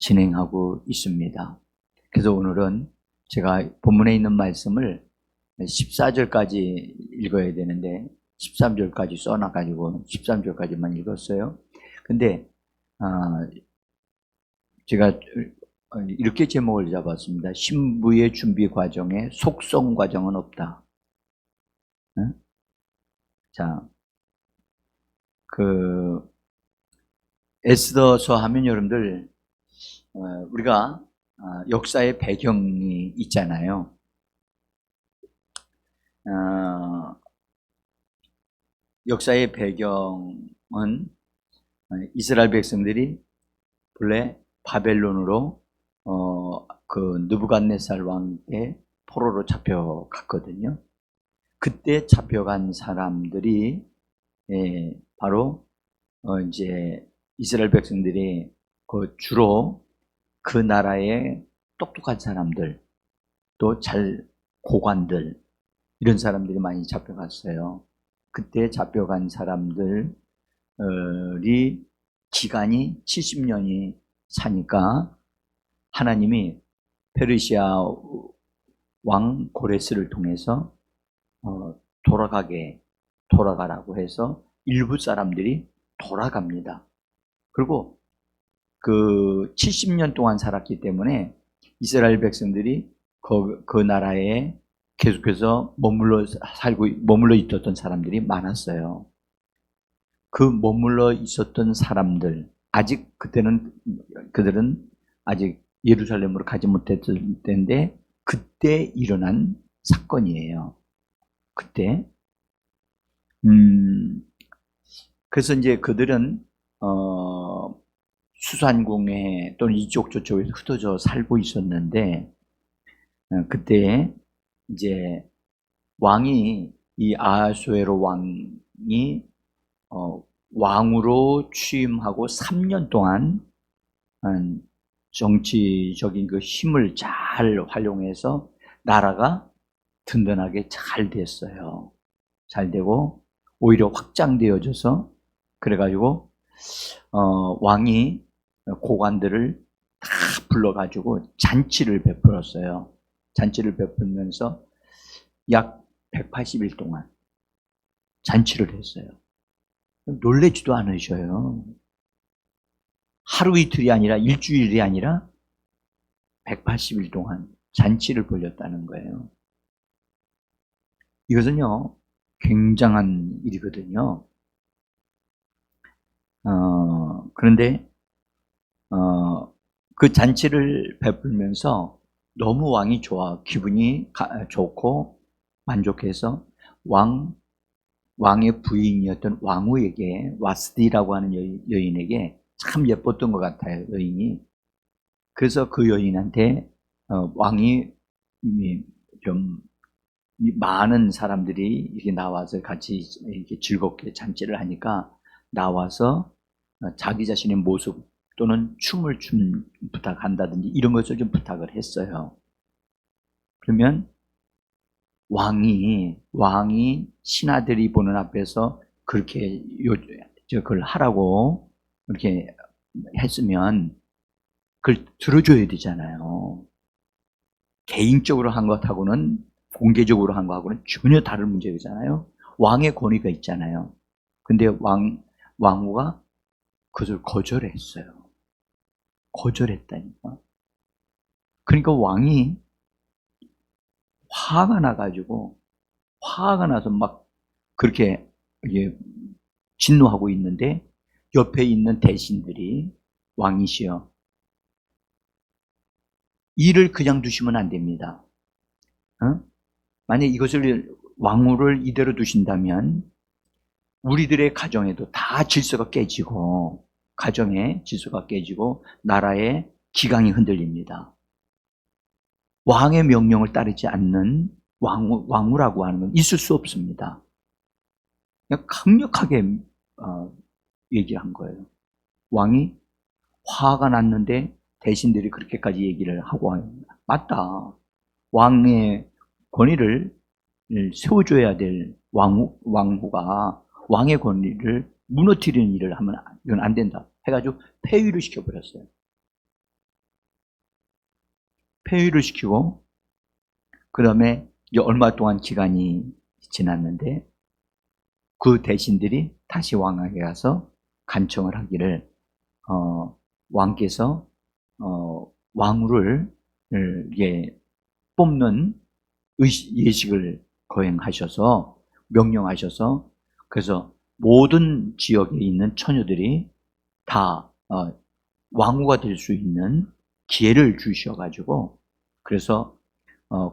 진행하고 있습니다. 그래서 오늘은 제가 본문에 있는 말씀을 14절까지 읽어야 되는데 13절까지 써놔가지고 13절까지만 읽었어요. 근데 제가 이렇게 제목을 잡았습니다. 신부의 준비 과정에 속성 과정은 없다. 응? 자, 에스더서 하면 여러분들 우리가 역사의 배경이 있잖아요. 역사의 배경은 이스라엘 백성들이 본래 바벨론으로 그 느부갓네살 왕의 포로로 잡혀갔거든요. 그때 잡혀간 사람들이 바로 이제 이스라엘 백성들이 주로 그 나라의 똑똑한 사람들, 또 고관들, 이런 사람들이 많이 잡혀갔어요. 그때 잡혀간 사람들이 기간이 70년이 사니까 하나님이 페르시아 왕 고레스를 통해서 돌아가라고 해서 일부 사람들이 돌아갑니다. 그리고 그 70년 동안 살았기 때문에 이스라엘 백성들이 그 나라에 계속해서 머물러 있었던 사람들이 많았어요. 그 머물러 있었던 사람들, 아직 그들은 아직 예루살렘으로 가지 못했을 때인데 그때 일어난 사건이에요. 그때 그래서 이제 그들은 수산궁에 또는 이쪽 저쪽에서 흩어져 살고 있었는데 그때 이제 이 아하수에로 왕이 왕으로 취임하고 3년 동안 정치적인 그 힘을 잘 활용해서 나라가 든든하게 잘 됐어요. 잘 되고 오히려 확장되어져서 그래가지고 왕이 고관들을 다 불러가지고 잔치를 베풀었어요. 잔치를 베풀면서 약 180일 동안 잔치를 했어요. 놀래지도 않으셔요. 하루 이틀이 아니라 일주일이 아니라 180일 동안 잔치를 벌였다는 거예요. 이것은요, 굉장한 일이거든요. 그런데 그 잔치를 베풀면서 너무 왕이 기분이 좋고 만족해서 왕의 부인이었던 왕후에게, 와스디라고 하는 여인에게 참 예뻤던 것 같아요, 여인이. 그래서 그 여인한테 왕이 좀 많은 사람들이 이렇게 나와서 같이 이렇게 즐겁게 잔치를 하니까 나와서 자기 자신의 모습 또는 춤을 부탁한다든지 이런 것을 좀 부탁을 했어요. 그러면 왕이 신하들이 보는 앞에서 그렇게 그걸 하라고 이렇게 했으면 그걸 들어줘야 되잖아요. 개인적으로 한 것하고는 공개적으로 한 것하고는 전혀 다른 문제잖아요. 왕의 권위가 있잖아요. 근데 왕후가 그것을 거절했어요. 거절했다니까. 그러니까 왕이 화가 나서 막 그렇게 진노하고 있는데 옆에 있는 대신들이 왕이시여, 이를 그냥 두시면 안 됩니다. 만약 왕후를 이대로 두신다면 우리들의 가정에도 다 질서가 깨지고 나라의 기강이 흔들립니다. 왕의 명령을 따르지 않는 왕후라고 하는 건 있을 수 없습니다. 그냥 강력하게 얘기를 한 거예요. 왕이 화가 났는데 대신들이 그렇게까지 얘기를 하고 맞다. 왕의 권위를 세워줘야 될 왕후가 왕의 권위를 무너뜨리는 일을 하면 이건 안 된다 해가지고 폐위를 시켜버렸어요. 폐위를 시키고, 그 다음에 이제 얼마 동안 기간이 지났는데, 그 대신들이 다시 왕에게 가서 간청을 하기를, 왕께서, 왕후를, 뽑는 예식을 거행하셔서, 명령하셔서, 그래서 모든 지역에 있는 처녀들이 다, 왕후가 될 수 있는 기회를 주셔가지고, 그래서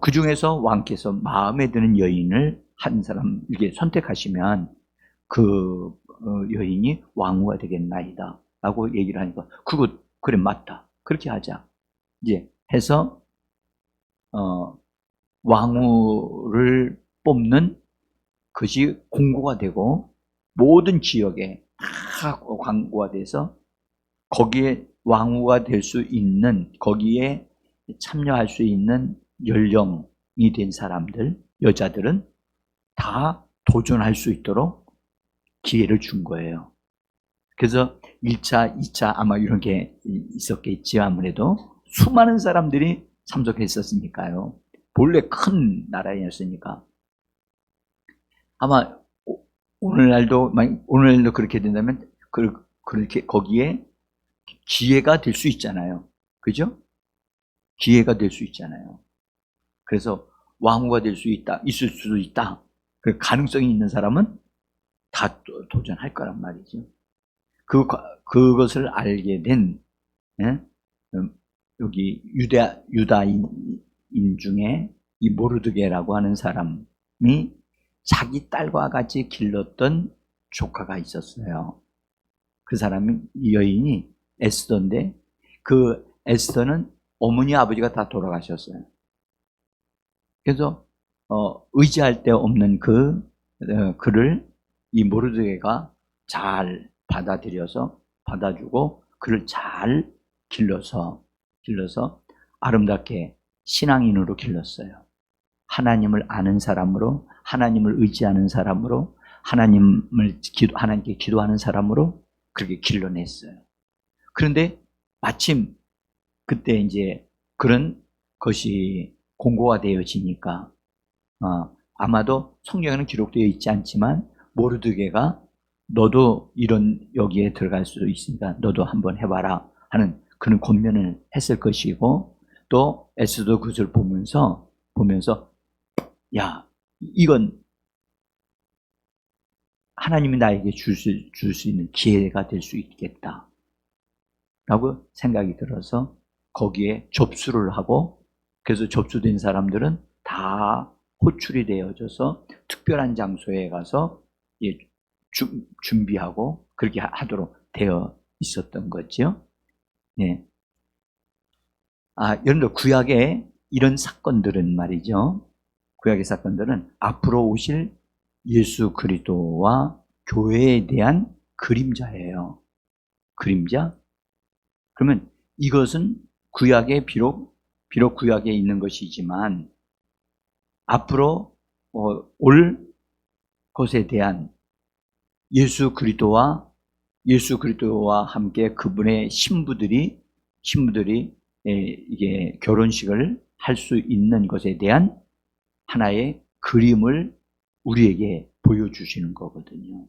그 중에서 왕께서 마음에 드는 여인을 한 사람 이렇게 선택하시면 그 여인이 왕후가 되겠나이다 라고 얘기를 하니까, 그래 맞다, 그렇게 하자 이제 해서 왕후를 뽑는 것이 공고가 되고, 모든 지역에 다 광고가 돼서 거기에 왕후가 될 수 있는, 거기에 참여할 수 있는 연령이 된 사람들, 여자들은 다 도전할 수 있도록 기회를 준 거예요. 그래서 1차, 2차 아마 이런 게 있었겠지. 아무래도 수많은 사람들이 참석했었으니까요. 본래 큰 나라였으니까. 아마 오늘날도 그렇게 된다면 그렇게 거기에 기회가 될 수 있잖아요. 그죠? 기회가 될 수 있잖아요. 그래서 왕후가 될 수 있다, 있을 수도 있다. 그 가능성이 있는 사람은 다 도전할 거란 말이죠. 그것을 알게 된, 예? 여기 유다인 중에 이 모르드게라고 하는 사람이 자기 딸과 같이 길렀던 조카가 있었어요. 그 사람이, 이 여인이 에스더인데, 그 에스더는 어머니 아버지가 다 돌아가셨어요. 그래서 의지할 데 없는 그를 이 모르드게가 잘 받아주고 그를 잘 길러서 아름답게 신앙인으로 길렀어요. 하나님을 아는 사람으로, 하나님을 의지하는 사람으로, 하나님께 기도하는 사람으로 그렇게 길러냈어요. 그런데 마침 그때 이제 그런 것이 공고가 되어지니까, 아마도 성경에는 기록되어 있지 않지만 모르드게가 너도 여기에 들어갈 수 있으니까 너도 한번 해봐라 하는 그런 권면을 했을 것이고, 또 에스더 그것을 보면서 야, 이건 하나님이 나에게 줄 수 있는 기회가 될 수 있겠다 라고 생각이 들어서 거기에 접수를 하고, 그래서 접수된 사람들은 다 호출이 되어져서 특별한 장소에 가서 준비하고 그렇게 하도록 되어 있었던 거죠. 예. 여러분들 구약의 이런 사건들은 말이죠. 구약의 사건들은 앞으로 오실 예수 그리스도와 교회에 대한 그림자예요. 그림자? 그러면 이것은 구약에 비록 구약에 있는 것이지만 앞으로 올 것에 대한 예수 그리스도와 함께 그분의 신부들이 이게 결혼식을 할 수 있는 것에 대한 하나의 그림을 우리에게 보여주시는 거거든요.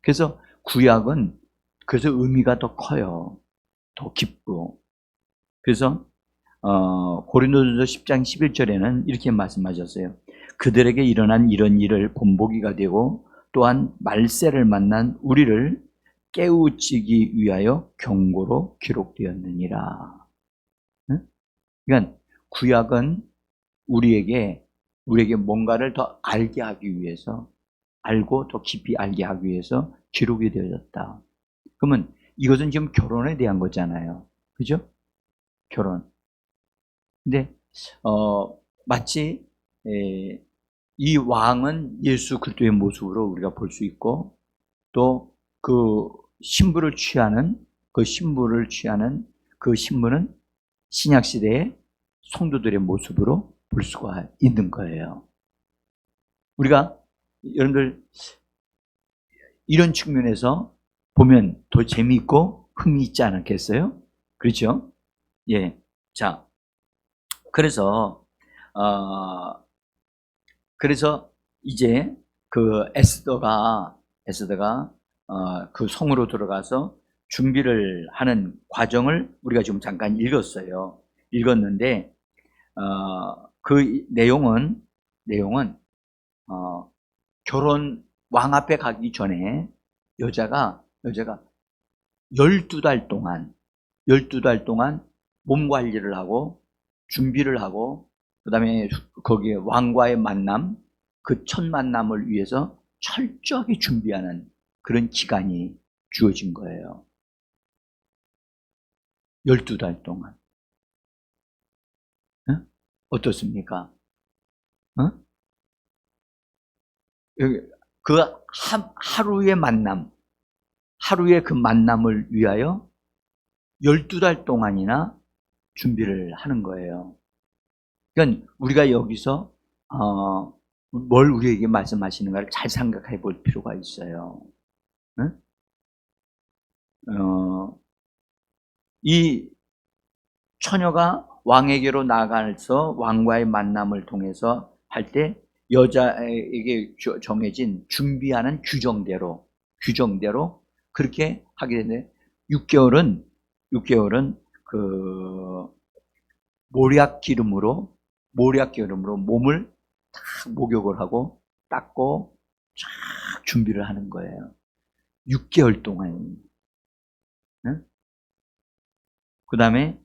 그래서 구약은 그래서 의미가 더 커요. 더 깊고. 그래서 고린도전서 10장 11절에는 이렇게 말씀하셨어요. 그들에게 일어난 이런 일을 본보기가 되고 또한 말세를 만난 우리를 깨우치기 위하여 경고로 기록되었느니라. 그러니까 구약은 우리에게 뭔가를 더 알게 하기 위해서, 알고 더 깊이 알게 하기 위해서 기록이 되어졌다. 그러면 이것은 지금 결혼에 대한 거잖아요. 그죠? 결혼. 근데 마치 이 왕은 예수 그리스도의 모습으로 우리가 볼 수 있고, 또 그 신부를 취하는 그 신부는 신약 시대의 성도들의 모습으로 볼 수가 있는 거예요. 우리가 여러분들 이런 측면에서 보면 더 재미있고 흥미 있지 않겠어요? 그렇죠? 예. 자, 그래서 어, 그래서 이제 그 에스더가 그 성으로 들어가서 준비를 하는 과정을 우리가 지금 잠깐 읽었어요. 읽었는데 그 내용은 결혼 왕 앞에 가기 전에 여자가 12달 동안 12달 동안 몸 관리를 하고 준비를 하고 그다음에 거기에 왕과의 만남, 그 첫 만남을 위해서 철저하게 준비하는 그런 기간이 주어진 거예요. 12달 동안. 응? 어떻습니까? 응? 그 하루의 만남, 하루의 그 만남을 위하여 12달 동안이나 준비를 하는 거예요. 그러니까 우리가 여기서 뭘 우리에게 말씀하시는가를 잘 생각해 볼 필요가 있어요. 응? 이 처녀가 왕에게로 나가서 왕과의 만남을 통해서 할 때 여자에게 정해진 준비하는 규정대로 그렇게 하게 되는데 6개월은 그 모략 기름으로 몸을 딱 목욕을 하고 닦고 쫙 준비를 하는 거예요. 6개월 동안. 응? 그다음에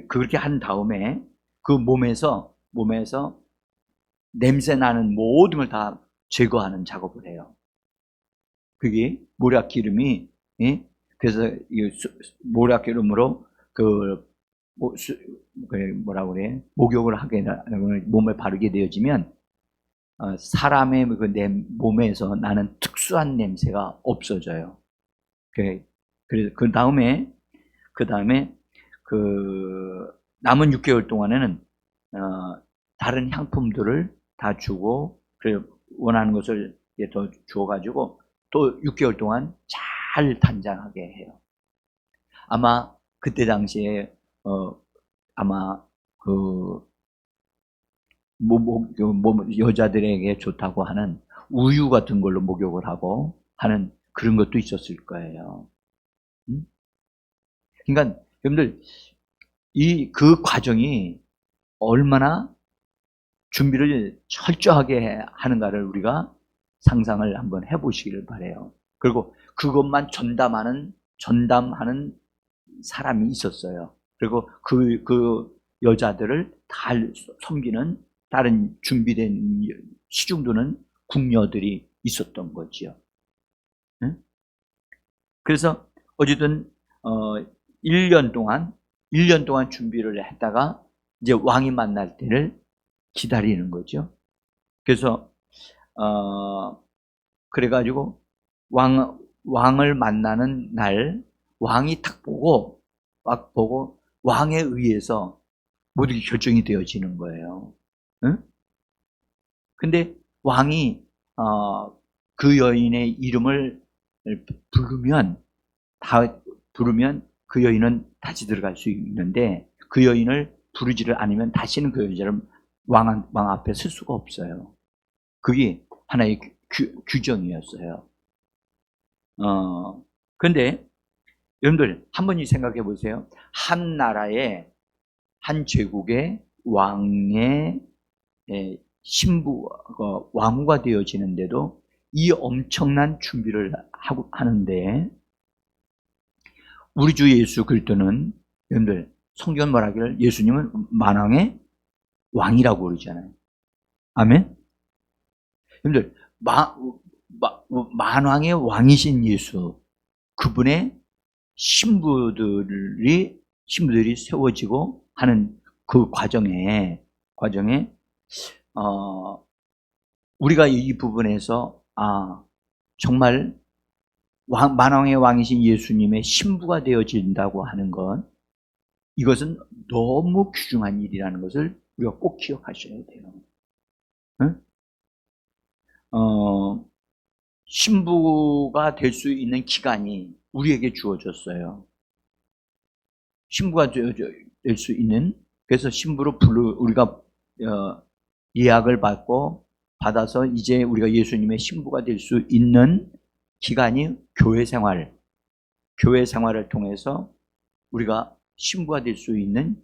그렇게 한 다음에 그 몸에서 냄새 나는 모든 걸 다 제거하는 작업을 해요. 그게 모략 기름이, 예? 그래서 이 모략 기름으로 뭐라고 그래? 목욕을 하게 몸을 바르게 되어지면 사람의 그 몸에서 나는 특수한 냄새가 없어져요. 그래서 그 다음에 그 남은 6개월 동안에는 다른 향품들을 다 주고 그래 원하는 것을 더 주어가지고 또 6개월 동안 잘 단장하게 해요. 아마 그때 당시에 아마 그 여자들에게 좋다고 하는 우유 같은 걸로 목욕을 하고 하는 그런 것도 있었을 거예요. 그러니까 여러분들 그 과정이 얼마나 준비를 철저하게 하는가를 우리가 상상을 한번 해보시기를 바래요. 그리고 그것만 전담하는 사람이 있었어요. 그리고 그 여자들을 잘 섬기는 다른 준비된 시중도는 궁녀들이 있었던 거지요. 응? 그래서 어쨌든 1년 동안 준비를 했다가 이제 왕이 만날 때를 기다리는 거죠. 그래서 그래가지고 왕을 만나는 날 왕이 딱 보고 왕에 의해서 모든 게 결정이 되어지는 거예요. 응? 근데 왕이 그 여인의 이름을 부르면 그 여인은 다시 들어갈 수 있는데 그 여인을 부르지를 않으면 다시는 그 여자를 왕 앞에 설 수가 없어요. 그게 하나의 규정이었어요. 근데 여러분들 한번 생각해 보세요. 한 나라의 한 제국의 왕의 신부 왕후가 되어지는데도 이 엄청난 준비를 하는데 우리 주 예수 그리스도는 여러분들 성경은 말하기를 예수님은 만왕의 왕이라고 그러잖아요. 아멘. 여러분들 만왕의 왕이신 예수 그분의 신부들이 세워지고 하는 그 과정에 우리가 이 부분에서 정말 만왕의 왕이신 예수님의 신부가 되어진다고 하는 것 이것은 너무 귀중한 일이라는 것을 우리가 꼭 기억하셔야 돼요. 응? 신부가 될 수 있는 기간이 우리에게 주어졌어요. 신부가 될 수 있는 그래서 신부로 우리가 예약을 받아서 이제 우리가 예수님의 신부가 될 수 있는 기간이 교회 생활을 통해서 우리가 신부가 될 수 있는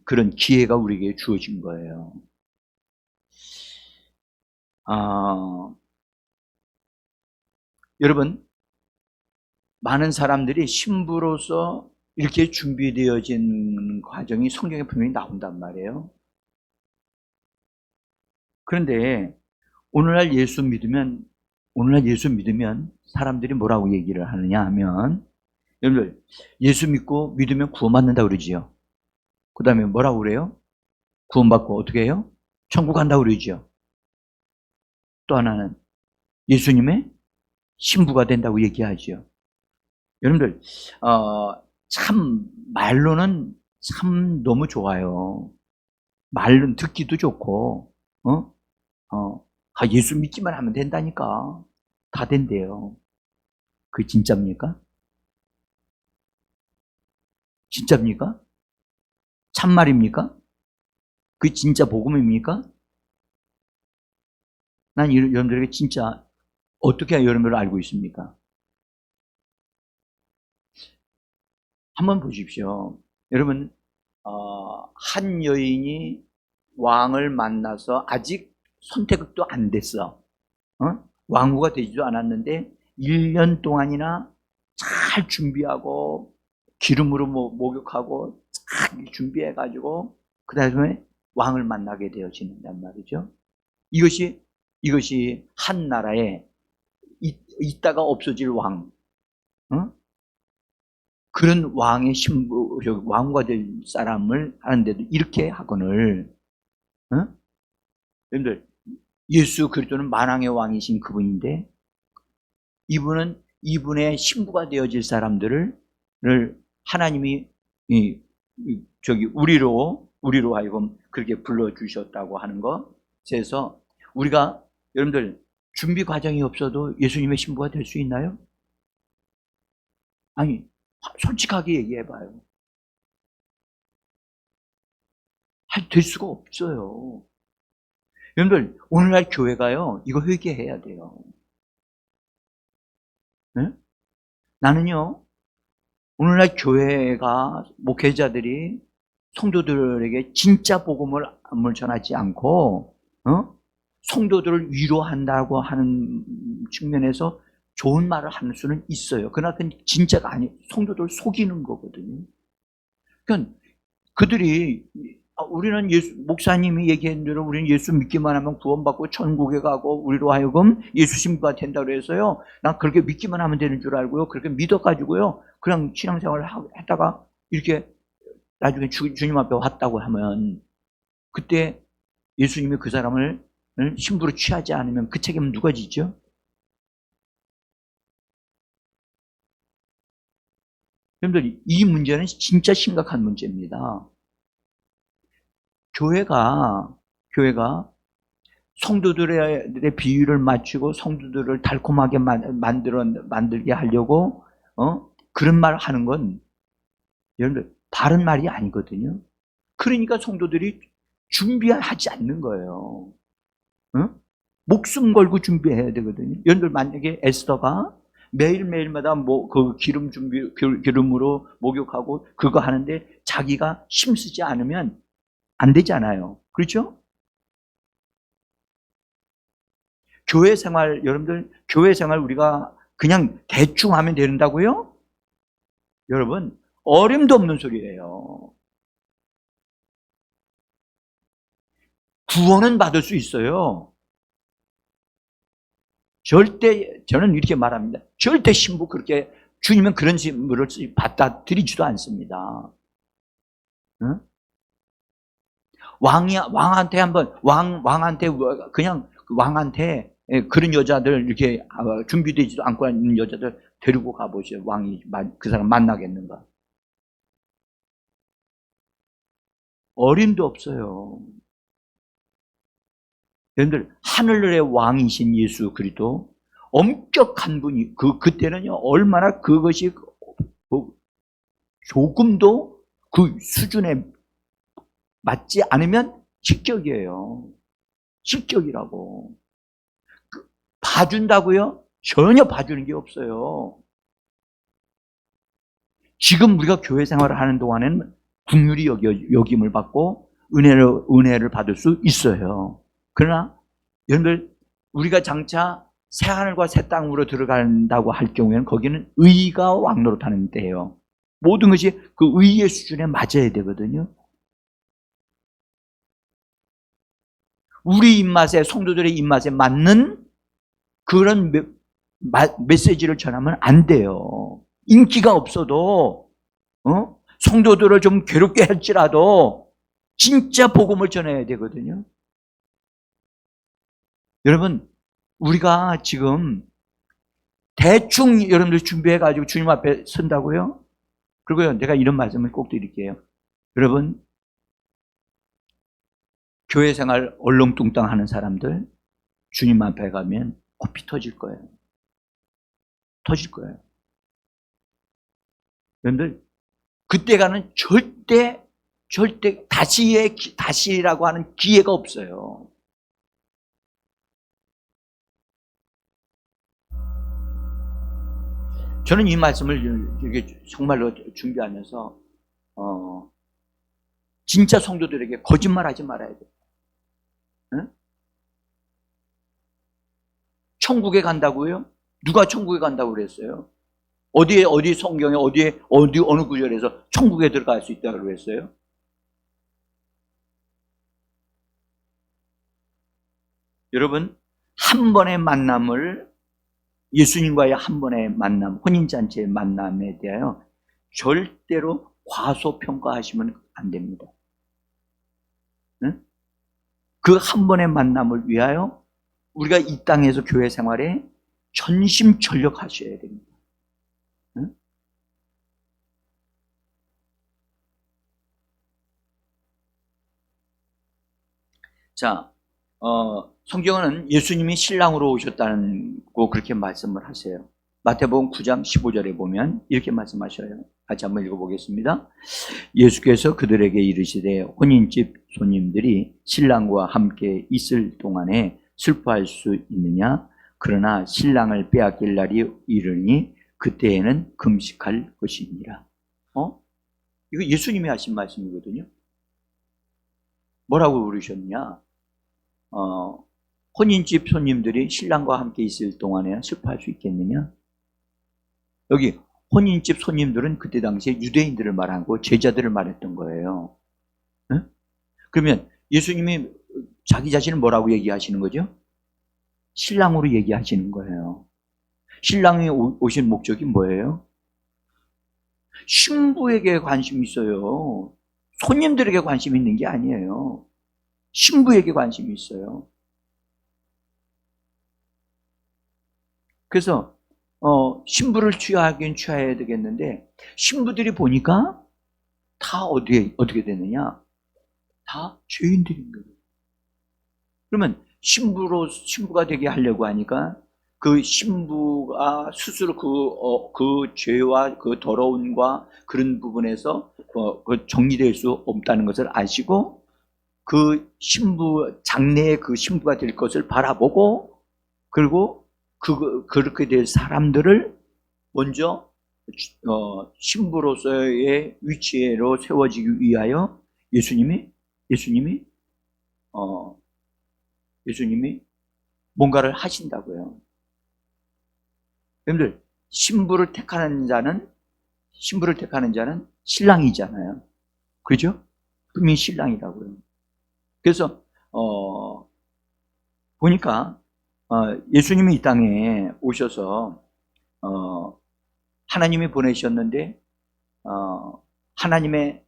그런 기회가 우리에게 주어진 거예요. 여러분, 많은 사람들이 신부로서 이렇게 준비되어진 과정이 성경에 분명히 나온단 말이에요. 그런데 오늘날 예수 믿으면 사람들이 뭐라고 얘기를 하느냐 하면, 여러분들, 예수 믿으면 구원받는다 그러지요. 그 다음에 뭐라고 그래요? 구원받고 어떻게 해요? 천국 간다고 그러지요. 또 하나는 예수님의 신부가 된다고 얘기하지요. 여러분들, 참 말로는 참 너무 좋아요. 말은 듣기도 좋고, 예수 믿기만 하면 된다니까. 다 된대요. 그게 진짜입니까? 진짜입니까? 참말입니까? 그게 진짜 복음입니까? 난 여러분들에게 진짜 어떻게 여러분들 알고 있습니까? 한번 보십시오. 여러분, 한 여인이 왕을 만나서 아직 선택도 안 됐어. 왕후가 되지도 않았는데 1년 동안이나 잘 준비하고 기름으로 목욕하고 잘 준비해가지고 그 다음에 왕을 만나게 되어진단 말이죠. 이것이 한 나라에 있다가 없어질 왕, 그런 왕의 신부, 왕후가 될 사람을 하는데도 이렇게 하거늘, 여러분들, 예수 그리스도는 만왕의 왕이신 그분인데, 이분의 신부가 되어질 사람들을 하나님이 우리로 하여금 그렇게 불러주셨다고 하는 것에서 우리가, 여러분들, 준비 과정이 없어도 예수님의 신부가 될 수 있나요? 아니, 솔직하게 얘기해봐요. 될 수가 없어요. 여러분들, 오늘날 교회가요, 이거 회개해야 돼요. 네? 나는요, 오늘날 교회가, 목회자들이 성도들에게 진짜 복음을 전하지 않고, 성도들을 위로한다고 하는 측면에서 좋은 말을 하는 수는 있어요. 그러나 그건 진짜가 아니에요. 성도들을 속이는 거거든요. 그러니까 그들이, 우리는 목사님이 얘기한 대로 우리는 예수 믿기만 하면 구원받고 천국에 가고 우리로 하여금 예수 신부가 된다고 해서요, 난 그렇게 믿기만 하면 되는 줄 알고요, 그렇게 믿어가지고요, 그냥 신앙생활을 했다가 이렇게 나중에 주님 앞에 왔다고 하면, 그때 예수님이 그 사람을 신부로 취하지 않으면 그 책임은 누가 지죠? 여러분들, 이 문제는 진짜 심각한 문제입니다. 교회가 성도들의 비율을 맞추고 성도들을 달콤하게 만들게 하려고 그런 말을 하는 건, 여러분들, 바른 말이 아니거든요. 그러니까 성도들이 준비하지 않는 거예요. 목숨 걸고 준비해야 되거든요. 여러분들, 만약에 에스더가 매일매일마다 그 기름으로 목욕하고 그거 하는데 자기가 힘쓰지 않으면 안 되잖아요. 그렇죠? 여러분들, 교회 생활 우리가 그냥 대충 하면 된다고요? 여러분, 어림도 없는 소리예요. 구원은 받을 수 있어요. 저는 이렇게 말합니다. 절대 신부 그렇게, 주님은 그런 신부를 받아들이지도 않습니다. 응? 왕한테 그런 여자들, 이렇게 준비되지도 않고 있는 여자들 데리고 가보세요. 왕이 그 사람 만나겠는가? 어림도 없어요. 여러분들, 하늘의 왕이신 예수 그리스도, 엄격한 분이, 그때는요, 얼마나 그것이 조금도 그 수준에 맞지 않으면 식적이에요. 식적이라고. 봐준다고요? 전혀 봐주는 게 없어요. 지금 우리가 교회 생활을 하는 동안에는 긍휼히 여김을 받고 은혜를 받을 수 있어요. 그러나 여러분들, 우리가 장차 새하늘과 새 땅으로 들어간다고 할 경우에는 거기는 의가 왕노릇하는 때예요. 모든 것이 그 의의 수준에 맞아야 되거든요. 우리 입맛에, 성도들의 입맛에 맞는 그런 메시지를 전하면 안 돼요. 인기가 없어도 성도들을 좀 괴롭게 할지라도 진짜 복음을 전해야 되거든요. 여러분, 우리가 지금 대충 여러분들 준비해가지고 주님 앞에 선다고요? 그리고요, 내가 이런 말씀을 꼭 드릴게요. 여러분, 교회 생활 얼렁뚱땅 하는 사람들 주님 앞에 가면 코피 터질 거예요. 터질 거예요. 여러분들, 그때가는 절대 다시라고 하는 기회가 없어요. 저는 이 말씀을 이게 정말로 준비하면서 진짜 성도들에게 거짓말하지 말아야 돼요. 응? 천국에 간다고요? 누가 천국에 간다고 그랬어요? 어디 성경에 어느 구절에서 천국에 들어갈 수 있다고 그랬어요? 여러분, 한 번의 만남을, 예수님과의 한 번의 만남, 혼인잔치의 만남에 대하여 절대로 과소평가하시면 안 됩니다. 응? 그 한 번의 만남을 위하여 우리가 이 땅에서 교회 생활에 전심전력하셔야 됩니다. 응? 자, 성경은 예수님이 신랑으로 오셨다는 거 그렇게 말씀을 하세요. 마태복음 9장 15절에 보면 이렇게 말씀하셔요. 같이 한번 읽어보겠습니다. 예수께서 그들에게 이르시되 혼인집 손님들이 신랑과 함께 있을 동안에 슬퍼할 수 있느냐? 그러나 신랑을 빼앗길 날이 이르니 그때에는 금식할 것이니라. 이거 예수님이 하신 말씀이거든요. 뭐라고 부르셨냐? 혼인집 손님들이 신랑과 함께 있을 동안에 슬퍼할 수 있겠느냐? 여기 혼인집 손님들은 그때 당시에 유대인들을 말하고 제자들을 말했던 거예요. 응? 그러면 예수님이 자기 자신을 뭐라고 얘기하시는 거죠? 신랑으로 얘기하시는 거예요. 신랑이 오신 목적이 뭐예요? 신부에게 관심이 있어요. 손님들에게 관심이 있는 게 아니에요. 신부에게 관심이 있어요. 그래서 신부를 취하긴 취해야 되겠는데 신부들이 보니까 다 어떻게 되느냐? 다 죄인들인 거예요. 그러면 신부가 되게 하려고 하니까 그 신부가 스스로 그 죄와 그 더러움과 그런 부분에서 정리될 수 없다는 것을 아시고 그 장래의 그 신부가 될 것을 바라보고, 그리고 그렇게 될 사람들을 먼저 신부로서의 위치로 세워지기 위하여 예수님이 뭔가를 하신다고요. 여러분들, 신부를 택하는 자는 신랑이잖아요. 그죠? 그분이 신랑이라고요. 그래서 보니까 예수님이 이 땅에 오셔서 하나님이 보내셨는데 하나님의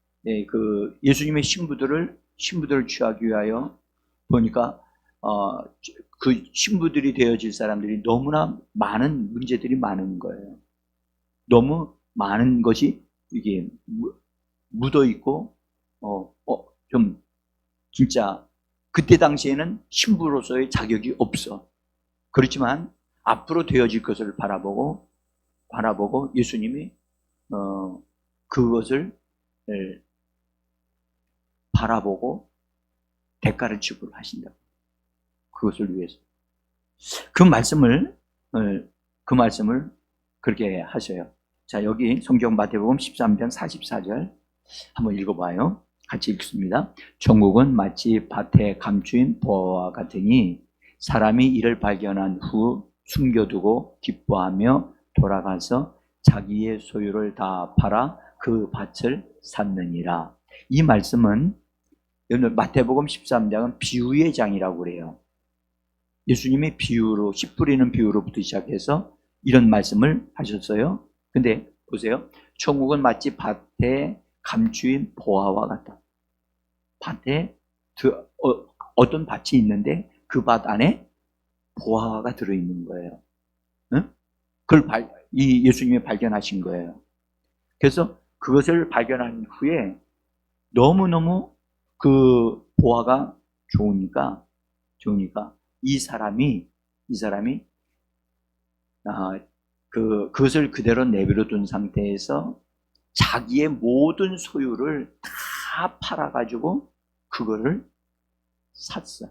그 예수님의 신부들을 취하기 위하여 보니까 그 신부들이 되어질 사람들이 너무나 많은 문제들이 많은 거예요. 너무 많은 것이 이게 묻어 있고 좀 진짜 그때 당시에는 신부로서의 자격이 없어. 그렇지만 앞으로 되어질 것을 바라보고 예수님이 그것을 바라보고 대가를 지불하신다. 그것을 위해서. 그 말씀을 그렇게 하셔요. 자, 여기 성경 마태복음 13장 44절 한번 읽어봐요. 같이 읽습니다. 천국은 마치 밭에 감추인 보화와 같으니 사람이 이를 발견한 후 숨겨두고 기뻐하며 돌아가서 자기의 소유를 다 팔아 그 밭을 샀느니라. 이 말씀은 마태복음 13장은 비유의 장이라고 그래요. 예수님이 비유로, 씨 뿌리는 비유로부터 시작해서 이런 말씀을 하셨어요. 근데 보세요. 천국은 마치 밭에 감추인 보화와 같다. 밭에 어떤 밭이 있는데 그 밭 안에 보화가 들어있는 거예요. 응? 그걸 이 예수님이 발견하신 거예요. 그래서 그것을 발견한 후에 너무너무 그 보화가 좋으니까 이 사람이 그것을 그대로 내버려 둔 상태에서 자기의 모든 소유를 다 팔아가지고 그거를 샀어요.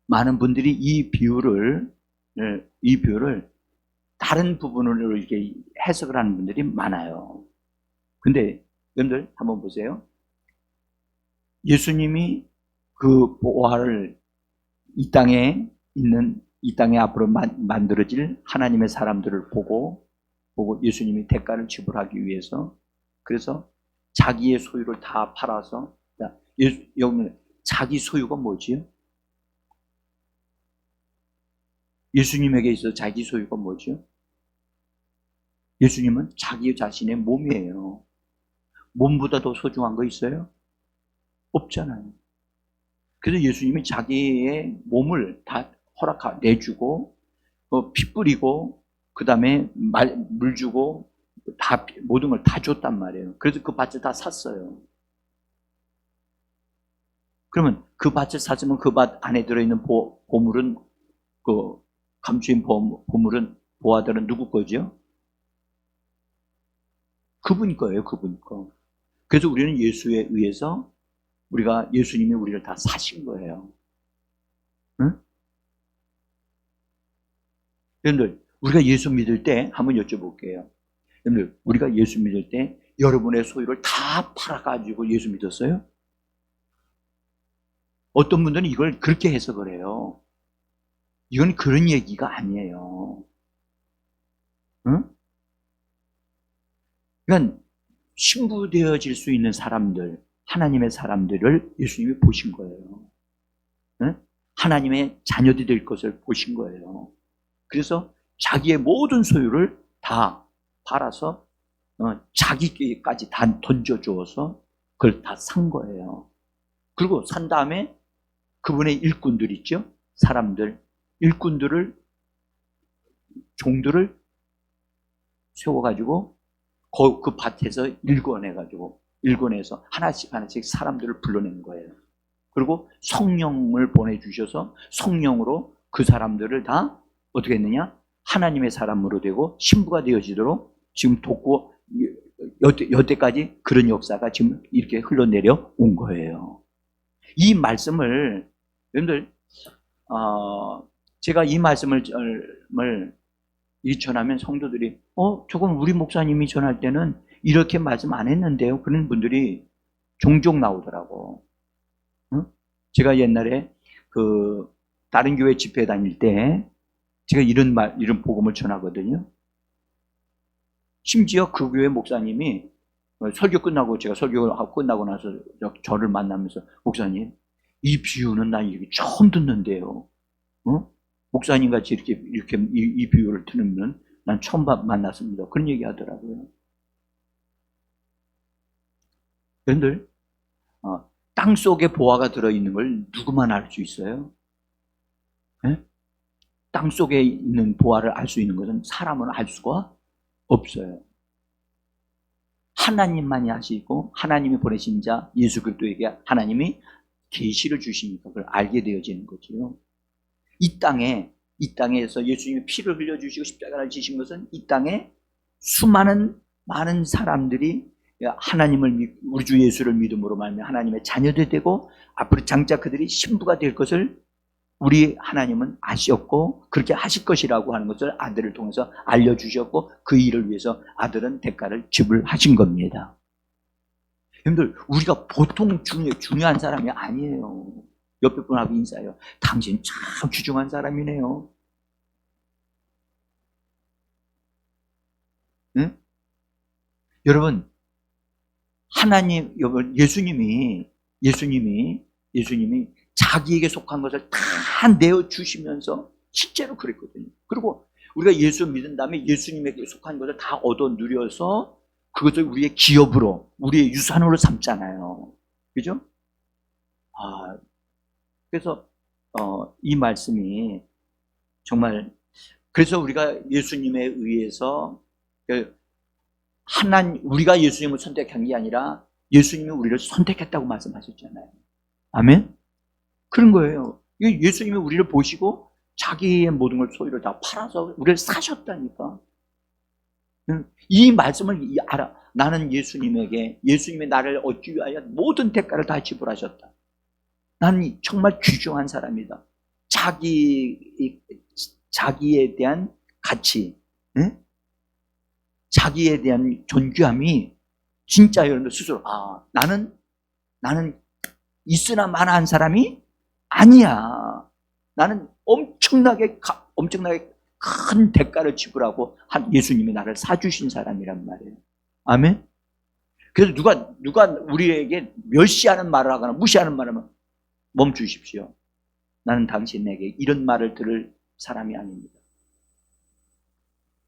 많은 분들이 이 비유를 다른 부분으로 이렇게 해석을 하는 분들이 많아요. 근데 여러분들 한번 보세요. 예수님이 그 보화를 이 땅에 앞으로 만들어질 하나님의 사람들을 보고 예수님이 대가를 지불하기 위해서, 그래서 자기의 소유를 다 팔아서, 여러분, 자기 소유가 뭐지요? 예수님에게 있어서 자기 소유가 뭐죠? 예수님은 자기 자신의 몸이에요. 몸보다 더 소중한 거 있어요? 없잖아요. 그래서 예수님이 자기의 몸을 다 내주고, 피 뿌리고, 그 다음에 물 주고, 다, 모든 걸 다 줬단 말이에요. 그래서 그 밭을 다 샀어요. 그러면 그 밭을 샀으면 그 밭 안에 들어있는 보물은, 그 감추인 보물은, 보화들은 누구 거죠? 그분 거예요, 그분 거. 그래서 우리는 예수에 의해서 예수님이 우리를 다 사신 거예요. 응? 여러분들, 우리가 예수 믿을 때 한번 여쭤볼게요. 여러분들, 우리가 예수 믿을 때 여러분의 소유를 다 팔아가지고 예수 믿었어요? 어떤 분들은 이걸 그렇게 해석을 해요. 이건 그런 얘기가 아니에요. 응? 그러니까 신부되어질 수 있는 사람들, 하나님의 사람들을 예수님이 보신 거예요. 응? 하나님의 자녀들이 될 것을 보신 거예요. 그래서 자기의 모든 소유를 다 팔아서 자기까지 다 던져주어서 그걸 다 산 거예요. 그리고 산 다음에 그분의 일꾼들 있죠? 사람들, 종들을 세워가지고 그 밭에서 일궈내서 하나씩 사람들을 불러낸 거예요. 그리고 성령을 보내주셔서 성령으로 그 사람들을 다 어떻게 했느냐? 하나님의 사람으로 되고 신부가 되어지도록 지금 돕고 여태까지 그런 역사가 지금 이렇게 흘러내려 온 거예요. 이 말씀을 여러분들, 제가 이 말씀을 전하면 성도들이 저건 우리 목사님이 전할 때는 이렇게 말씀 안 했는데요. 그런 분들이 종종 나오더라고. 제가 옛날에 다른 교회 집회 다닐 때 제가 이런 복음을 전하거든요. 심지어 그 교회 목사님이 제가 설교하고 끝나고 나서 저를 만나면서, 목사님, 이 비유는 난 이렇게 처음 듣는데요. 목사님 같이 이렇게 이 비유를 들으면 난 처음 만났습니다. 그런 얘기 하더라고요. 여러분들, 땅 속에 보화가 들어있는 걸 누구만 알 수 있어요? 네? 땅 속에 있는 보화를 알 수 있는 것은 사람은 알 수가 없어요. 하나님만이 아시고 하나님이 보내신 자 예수 그리스도에게 하나님이 계시를 주시니까 그걸 알게 되어지는 거죠. 이 땅에서 예수님이 피를 흘려주시고 십자가를 지신 것은 이 땅에 많은 사람들이 하나님을 우리 주 예수를 믿음으로 말하면 하나님의 자녀들이 되고 앞으로 장차 그들이 신부가 될 것을 우리 하나님은 아셨고 그렇게 하실 것이라고 하는 것을 아들을 통해서 알려주셨고 그 일을 위해서 아들은 대가를 지불하신 겁니다. 여러분들 우리가 보통 중요한 사람이 아니에요. 옆에 분하고 인사해요. 당신 참 귀중한 사람이네요. 응? 여러분 예수님이 자기에게 속한 것을 다 내어주시면서 실제로 그랬거든요. 그리고 우리가 예수 믿은 다음에 예수님에게 속한 것을 다 얻어 누려서 그것을 우리의 기업으로, 우리의 유산으로 삼잖아요. 그죠? 그래서 이 말씀이 정말 그래서 우리가 예수님에 의해서 우리가 예수님을 선택한 게 아니라 예수님이 우리를 선택했다고 말씀하셨잖아요. 아멘? 그런 거예요. 예수님이 우리를 보시고 자기의 모든 걸 소유를 다 팔아서 우리를 사셨다니까. 이 말씀을 알아. 나는 예수님이 나를 얻기 위하여 모든 대가를 다 지불하셨다. 나는 정말 귀중한 사람이다. 자기에 대한 가치, 응? 자기에 대한 존귀함이 진짜 여러분들 스스로 나는 있으나 마나한 사람이 아니야. 나는 엄청나게 큰 대가를 지불하고 예수님이 나를 사주신 사람이란 말이에요. 아멘? 그래서 누가 우리에게 멸시하는 말을 하거나 무시하는 말을 하면 멈추십시오. 나는 당신에게 이런 말을 들을 사람이 아닙니다.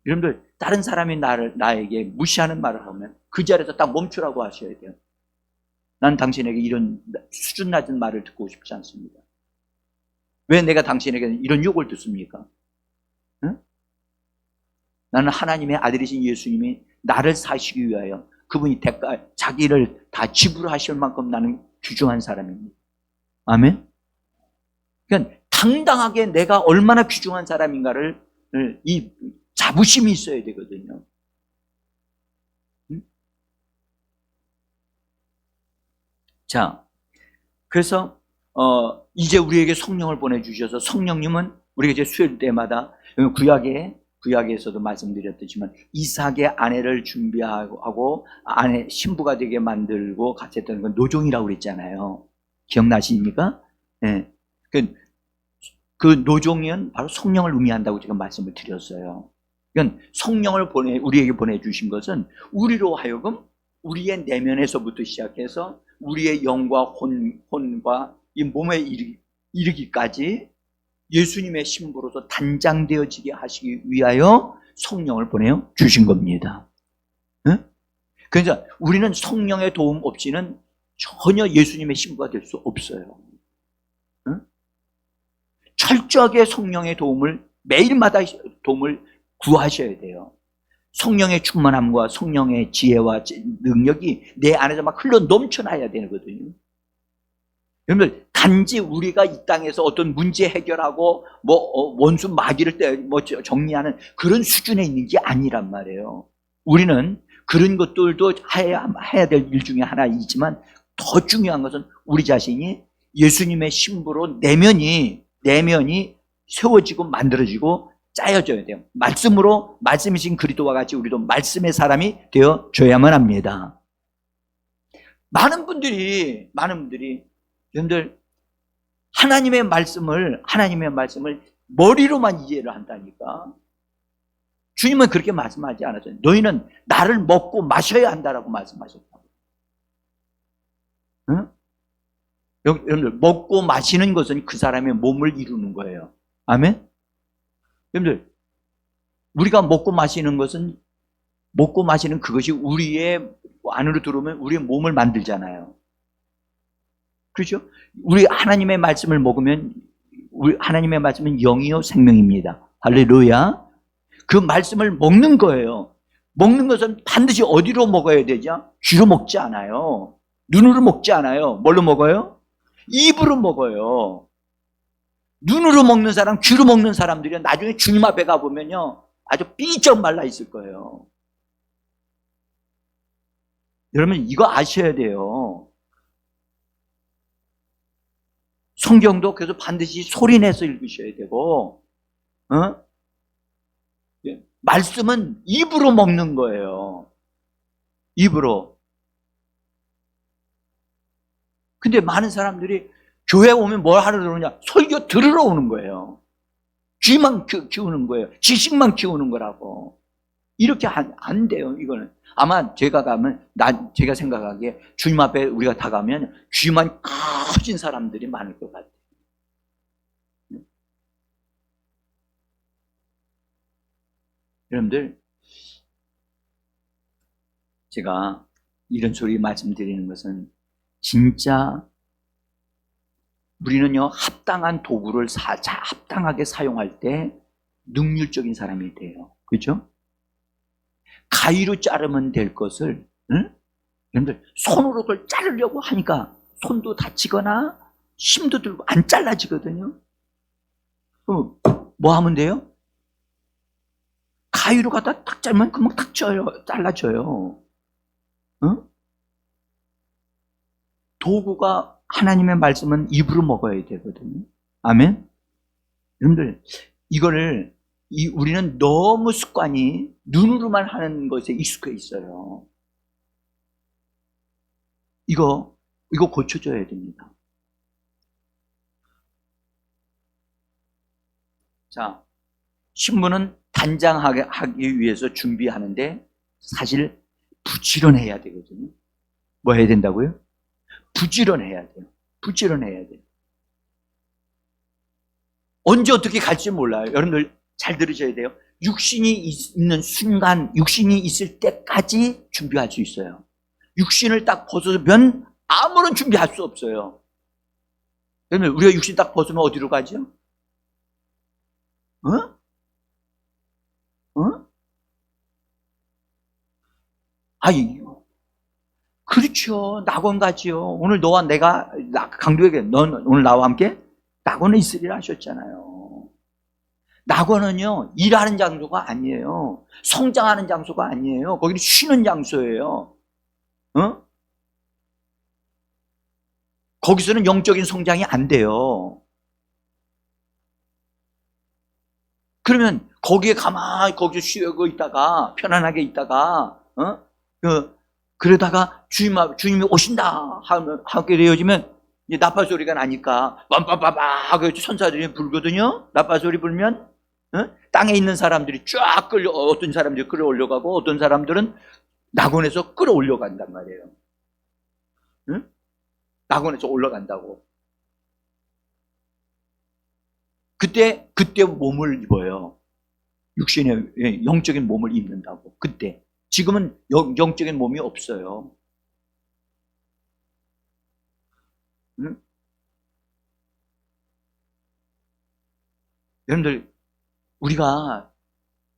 여러분들 다른 사람이 나에게 무시하는 말을 하면 그 자리에서 딱 멈추라고 하셔야 돼요. 나는 당신에게 이런 수준 낮은 말을 듣고 싶지 않습니다. 왜 내가 당신에게 이런 욕을 듣습니까? 응? 나는 하나님의 아들이신 예수님이 나를 사시기 위하여 그분이 자기를 다 지불하실 만큼 나는 귀중한 사람입니다. 아멘? 그러니까 당당하게 내가 얼마나 귀중한 사람인가를 이 자부심이 있어야 되거든요. 응? 자, 그래서 이제 우리에게 성령을 보내주셔서 성령님은 우리가 이제 수요일 때마다 구약에서도 말씀드렸지만 이삭의 아내를 준비하고 아내 신부가 되게 만들고 같이 했던 건 노종이라고 그랬잖아요. 기억나십니까? 네. 그 노종은 바로 성령을 의미한다고 제가 말씀을 드렸어요. 그러니까 성령을 우리에게 보내주신 것은 우리로 하여금 우리의 내면에서부터 시작해서 우리의 영과 혼과 이 몸에 이르기까지 예수님의 신부로서 단장되어지게 하시기 위하여 성령을 보내주신 겁니다. 응? 그래서 우리는 성령의 도움 없이는 전혀 예수님의 신부가 될 수 없어요. 응? 철저하게 성령의 도움을 매일마다 도움을 구하셔야 돼요. 성령의 충만함과 성령의 지혜와 능력이 내 안에서 막 흘러 넘쳐나야 되거든요. 여러분들 단지 우리가 이 땅에서 어떤 문제 해결하고 원수 마귀를 정리하는 그런 수준에 있는 게 아니란 말이에요. 우리는 그런 것들도 해야 될 일 중에 하나이지만 더 중요한 것은 우리 자신이 예수님의 신부로 내면이 세워지고 만들어지고 짜여져야 돼요. 말씀이신 그리스도와 같이 우리도 말씀의 사람이 되어줘야만 합니다. 많은 분들이 여러분들 하나님의 말씀을 머리로만 이해를 한다니까. 주님은 그렇게 말씀하지 않았어요. 너희는 나를 먹고 마셔야 한다라고 말씀하셨다고. 응? 여러분들 먹고 마시는 것은 그 사람의 몸을 이루는 거예요. 아멘? 여러분들 우리가 먹고 마시는 그것이 우리의 안으로 들어오면 우리의 몸을 만들잖아요. 그렇죠? 우리 하나님의 말씀을 먹으면 하나님의 말씀은 영이요 생명입니다. 할렐루야. 그 말씀을 먹는 거예요. 먹는 것은 반드시 어디로 먹어야 되죠? 귀로 먹지 않아요. 눈으로 먹지 않아요. 뭘로 먹어요? 입으로 먹어요. 눈으로 먹는 사람, 귀로 먹는 사람들이 나중에 주님 앞에 가보면요 아주 삐쩍 말라 있을 거예요. 여러분 이거 아셔야 돼요. 성경도 그래서 반드시 소리내서 읽으셔야 되고, 말씀은 입으로 먹는 거예요. 입으로. 근데 많은 사람들이 교회 오면 뭘 하러 들어오냐? 설교 들으러 오는 거예요. 귀만 키우는 거예요. 지식만 키우는 거라고. 이렇게 안 돼요, 이거는. 아마 제가 가면, 제가 생각하기에 주님 앞에 우리가 다 가면 귀만 커진 사람들이 많을 것 같아요. 여러분들, 제가 이런 소리 말씀드리는 것은 진짜 우리는요, 합당한 도구를 합당하게 사용할 때 능률적인 사람이 돼요. 그죠? 가위로 자르면 될 것을, 여러분들, 손으로 그걸 자르려고 하니까 손도 다치거나 힘도 들고 안 잘라지거든요. 그럼 뭐 하면 돼요? 가위로 갖다 탁 자르면 금방 탁 잘라져요. 도구가 하나님의 말씀은 입으로 먹어야 되거든요. 아멘? 여러분들, 이거를, 우리는 너무 습관이 눈으로만 하는 것에 익숙해 있어요. 이거 고쳐줘야 됩니다. 자, 신부는 단장하기 위해서 준비하는데 사실 부지런해야 되거든요. 뭐 해야 된다고요? 부지런해야 돼요. 부지런해야 돼요. 언제 어떻게 갈지 몰라요. 여러분들 잘 들으셔야 돼요. 육신이 있는 순간, 육신이 있을 때까지 준비할 수 있어요. 육신을 딱 벗으면 아무런 준비할 수 없어요. 여러분, 우리가 육신 딱 벗으면 어디로 가죠? 그렇죠. 낙원 가지요. 오늘 너와 내가, 강도에게, 넌 오늘 나와 함께 낙원에 있으리라 하셨잖아요. 낙원은요, 일하는 장소가 아니에요. 성장하는 장소가 아니에요. 거기는 쉬는 장소예요. 거기서는 영적인 성장이 안 돼요. 그러면 거기에 가만히 거기서 쉬고 있다가 편안하게 있다가 그러다가 주님이 오신다 하게 되어지면 이제 나팔 소리가 나니까 빰빰빰빰 천사들이 불거든요. 나팔 소리 불면 땅에 있는 사람들이 쫙 어떤 사람들이 끌어올려가고 어떤 사람들은 낙원에서 끌어올려간단 말이에요. 낙원에서 올라간다고. 그때 몸을 입어요. 육신의 영적인 몸을 입는다고. 그때. 지금은 영적인 몸이 없어요. 여러분들, 우리가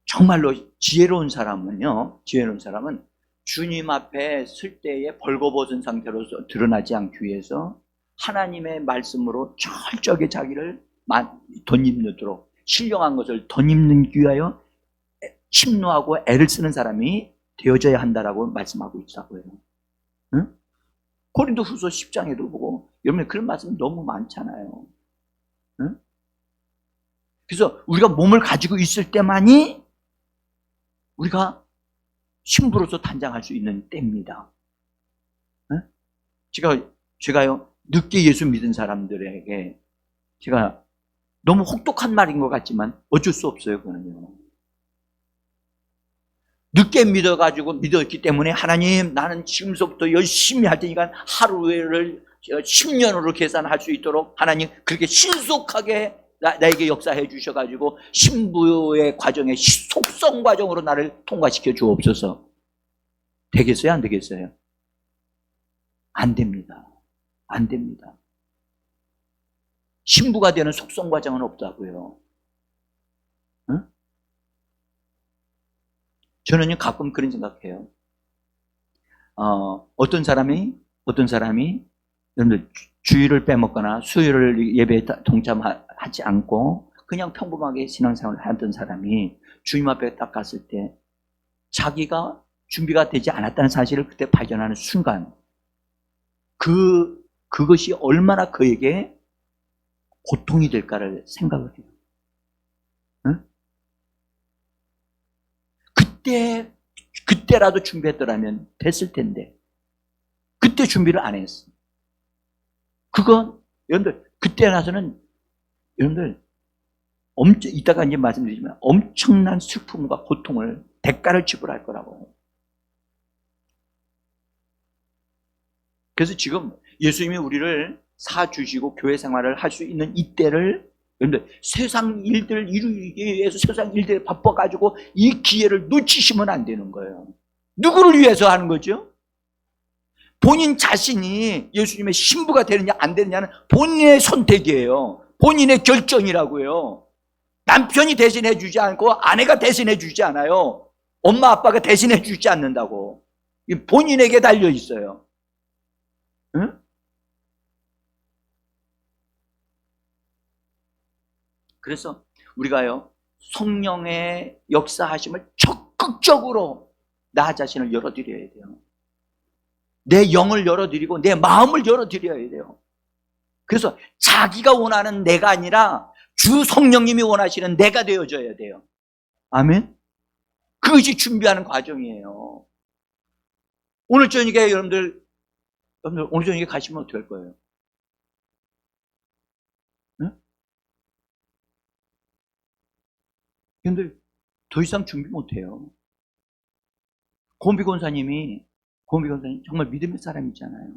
정말로 지혜로운 사람은 주님 앞에 쓸 때에 벌거벗은 상태로 드러나지 않기 위해서 하나님의 말씀으로 철저하게 자기를 덧입는 신령한 것을 덧입는 위하여 심노하고 애를 쓰는 사람이 되어져야 한다라고 말씀하고 있다고요. 고린도후서 10장에도 보고 여러분 그런 말씀 너무 많잖아요. 그래서 우리가 몸을 가지고 있을 때만이 우리가 신부로서 단장할 수 있는 때입니다. 제가요 늦게 예수 믿은 사람들에게 제가 너무 혹독한 말인 것 같지만 어쩔 수 없어요. 그거는요. 늦게 믿었기 때문에 하나님 나는 지금서부터 열심히 할 테니까 하루를 10년으로 계산할 수 있도록 하나님 그렇게 신속하게 나에게 역사해 주셔가지고 신부의 과정에 속성 과정으로 나를 통과시켜 주옵소서. 되겠어요? 안 되겠어요? 안 됩니다. 안 됩니다. 신부가 되는 속성 과정은 없다고요. 저는요 가끔 그런 생각해요. 어떤 사람이 여러분들 주일을 빼먹거나 수요일 예배에 동참하지 않고 그냥 평범하게 신앙생활을 하던 사람이 주님 앞에 딱 갔을 때 자기가 준비가 되지 않았다는 사실을 그때 발견하는 순간 그것이 얼마나 그에게 고통이 될까를 생각을 해요. 응? 그때라도 준비했더라면 됐을 텐데 그때 준비를 안 했어. 그건 여러분들 그때 나서는 여러분들 이따가 이제 말씀드리지만 엄청난 슬픔과 고통을 대가를 지불할 거라고. 그래서 지금 예수님이 우리를 사 주시고 교회 생활을 할 수 있는 이때를 여러분들 세상 일들을 이루기 위해서 세상 일들에 바빠가지고 이 기회를 놓치시면 안 되는 거예요. 누구를 위해서 하는 거죠? 본인 자신이 예수님의 신부가 되느냐 안 되느냐는 본인의 선택이에요. 본인의 결정이라고요. 남편이 대신해 주지 않고 아내가 대신해 주지 않아요. 엄마 아빠가 대신해 주지 않는다고. 본인에게 달려 있어요. 응? 그래서 우리가요 성령의 역사하심을 적극적으로 나 자신을 열어드려야 돼요. 내 영을 열어드리고 내 마음을 열어드려야 돼요. 그래서 자기가 원하는 내가 아니라 주 성령님이 원하시는 내가 되어져야 돼요. 아멘. 그것이 준비하는 과정이에요. 오늘 저녁에 여러분들 오늘 저녁에 가시면 어떻게 할 거예요? 응? 여러분들 더 이상 준비 못해요. 고은비 권사님 정말 믿음의 사람이잖아요.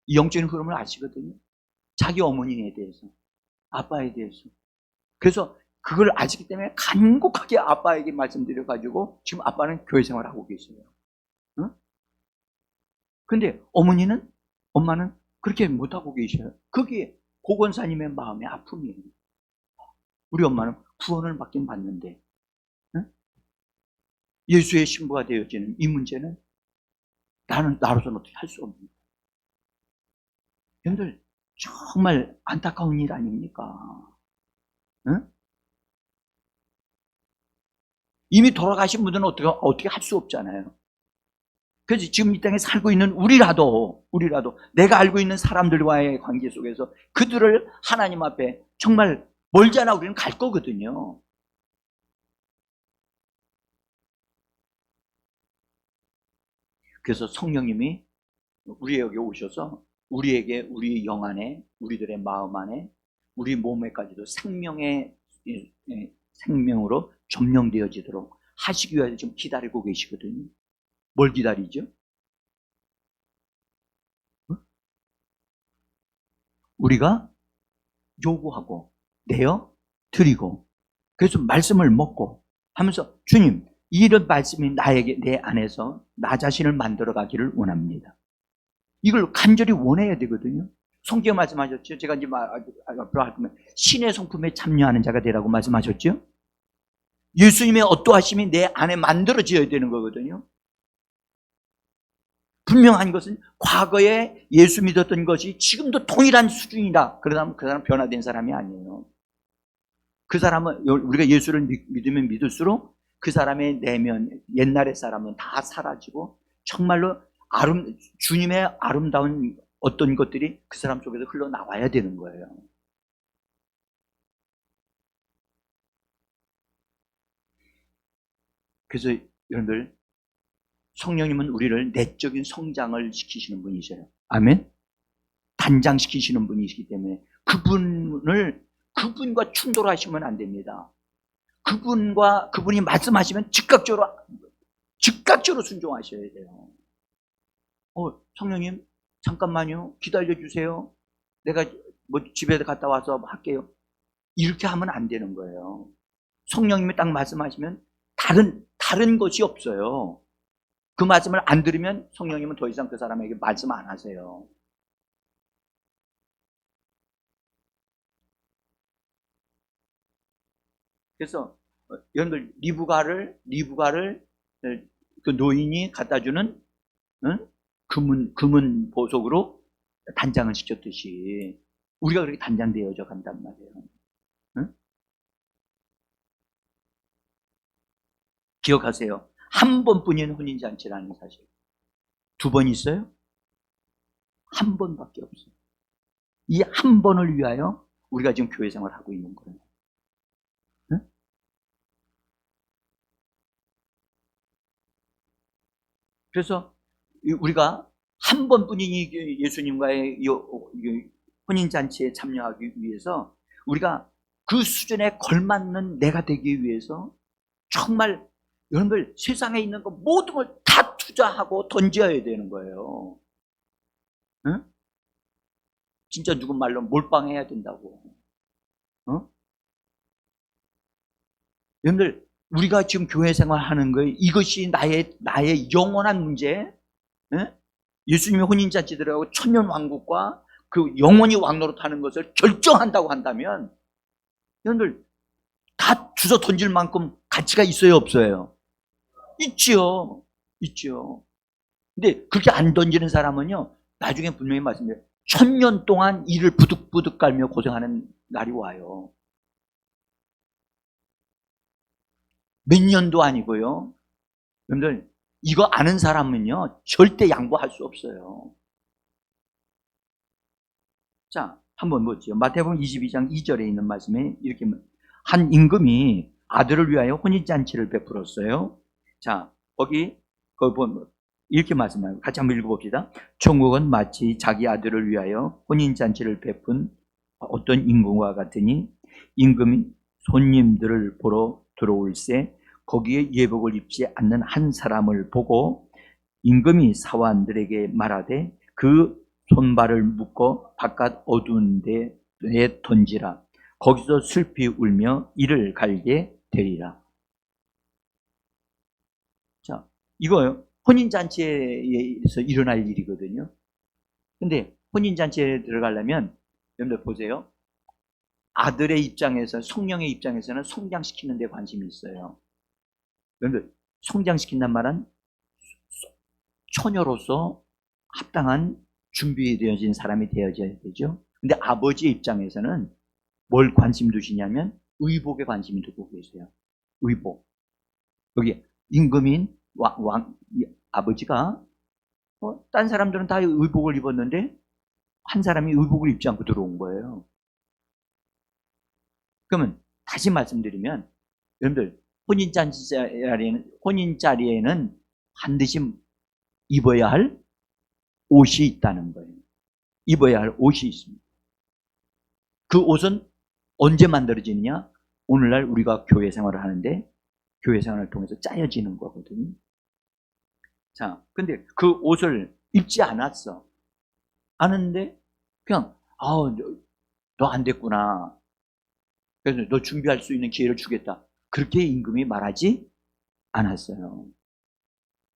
이 영적인 흐름을 아시거든요. 자기 어머니에 대해서, 아빠에 대해서. 그래서 그걸 아시기 때문에 간곡하게 아빠에게 말씀드려가지고 지금 아빠는 교회 생활을 하고 계세요. 응? 근데 엄마는 그렇게 못하고 계셔요. 그게 고 권사님의 마음의 아픔이에요. 우리 엄마는 구원을 받긴 받는데 응? 예수의 신부가 되어지는 이 문제는 나로서는 어떻게 할 수 없는 거예요. 여러분들 정말 안타까운 일 아닙니까? 응? 이미 돌아가신 분들은 어떻게 할 수 없잖아요. 그래서 지금 이 땅에 살고 있는 우리라도 내가 알고 있는 사람들과의 관계 속에서 그들을 하나님 앞에 정말 멀지 않아 우리는 갈 거거든요. 그래서 성령님이 우리에게 오셔서 우리에게 우리 영 안에 우리들의 마음 안에 우리 몸에까지도 생명으로 점령되어지도록 하시기 위해서 좀 기다리고 계시거든요. 뭘 기다리죠? 우리가 요구하고 내어 드리고 그래서 말씀을 먹고 하면서 주님 이런 말씀이 나에게 내 안에서 나 자신을 만들어 가기를 원합니다. 이걸 간절히 원해야 되거든요. 성경 말씀하셨죠. 제가 이제 앞으로 할 거면 신의 성품에 참여하는 자가 되라고 말씀하셨죠. 예수님의 어떠하심이 내 안에 만들어져야 되는 거거든요. 분명한 것은 과거에 예수 믿었던 것이 지금도 동일한 수준이다. 그러다면 그 사람 변화된 사람이 아니에요. 그 사람은 우리가 예수를 믿으면 믿을수록 그 사람의 내면 옛날의 사람은 다 사라지고 정말로 주님의 아름다운 어떤 것들이 그 사람 속에서 흘러나와야 되는 거예요. 그래서 여러분들 성령님은 우리를 내적인 성장을 시키시는 분이세요. 아멘? 단장시키시는 분이시기 때문에 그분과 충돌하시면 안 됩니다. 그분이 말씀하시면 즉각적으로 순종하셔야 돼요. 성령님 잠깐만요. 기다려주세요. 내가 집에 갔다 와서 할게요. 이렇게 하면 안 되는 거예요. 성령님이 딱 말씀하시면 다른 것이 없어요. 그 말씀을 안 들으면 성령님은 더 이상 그 사람에게 말씀 안 하세요. 그래서 여러분들 리브가를 그 노인이 갖다 주는 금은 보석으로 단장을 시켰듯이 우리가 그렇게 단장되어져 간단 말이에요. 기억하세요. 한 번뿐인 혼인잔치라는 사실. 두 번 있어요? 한 번밖에 없어요. 이 한 번을 위하여 우리가 지금 교회 생활을 하고 있는 거예요. 응? 그래서 우리가 한 번뿐인 예수님과의 혼인잔치에 참여하기 위해서 우리가 그 수준에 걸맞는 내가 되기 위해서 정말 여러분들 세상에 있는 거 모든 걸 다 투자하고 던져야 되는 거예요. 응? 진짜 누군 말로 몰빵해야 된다고. 어? 여러분들 우리가 지금 교회 생활하는 거예요. 이것이 나의 영원한 문제. 응? 예수님의 혼인잔치들하고 천년왕국과 그 영원히 왕노릇하는 것을 결정한다고 한다면 여러분들 다 주워 던질 만큼 가치가 있어요, 없어요? 있지요. 있지요. 근데 그렇게 안 던지는 사람은요, 나중에 분명히 말씀드려요. 1000년 동안 이를 부득부득 깔며 고생하는 날이 와요. 몇 년도 아니고요. 여러분들, 이거 아는 사람은요, 절대 양보할 수 없어요. 자, 한번 보죠. 마태복음 22장 2절에 있는 말씀에 이렇게 한 임금이 아들을 위하여 혼인잔치를 베풀었어요. 자, 거기 보면 이렇게 말씀해요. 같이 한번 읽어봅시다. 천국은 마치 자기 아들을 위하여 혼인잔치를 베푼 어떤 임금과 같으니 임금이 손님들을 보러 들어올세 거기에 예복을 입지 않는 한 사람을 보고 임금이 사환들에게 말하되 그 손발을 묶어 바깥 어두운 데에 던지라. 거기서 슬피 울며 이를 갈게 되리라. 자, 이거요. 혼인잔치에서 일어날 일이거든요. 근데 혼인잔치에 들어가려면 여러분들 보세요. 아들의 입장에서, 성령의 입장에서는 성장시키는 데 관심이 있어요. 여러분들, 성장시킨단 말은 처녀로서 합당한 준비되어진 사람이 되어져야 되죠. 근데 아버지의 입장에서는 뭘 관심 두시냐면 의복에 관심이 두고 계세요. 의복. 여기 임금인 아버지가 딴 사람들은 다 의복을 입었는데 한 사람이 의복을 입지 않고 들어온 거예요. 그러면 다시 말씀드리면 여러분들 혼인자리에는 반드시 입어야 할 옷이 있다는 거예요. 입어야 할 옷이 있습니다. 그 옷은 언제 만들어지느냐? 오늘날 우리가 교회 생활을 하는데 교회 생활을 통해서 짜여지는 거거든요. 자, 근데 그 옷을 입지 않았어. 아는데 그냥 너 안 됐구나. 그래서 너 준비할 수 있는 기회를 주겠다. 그렇게 임금이 말하지 않았어요.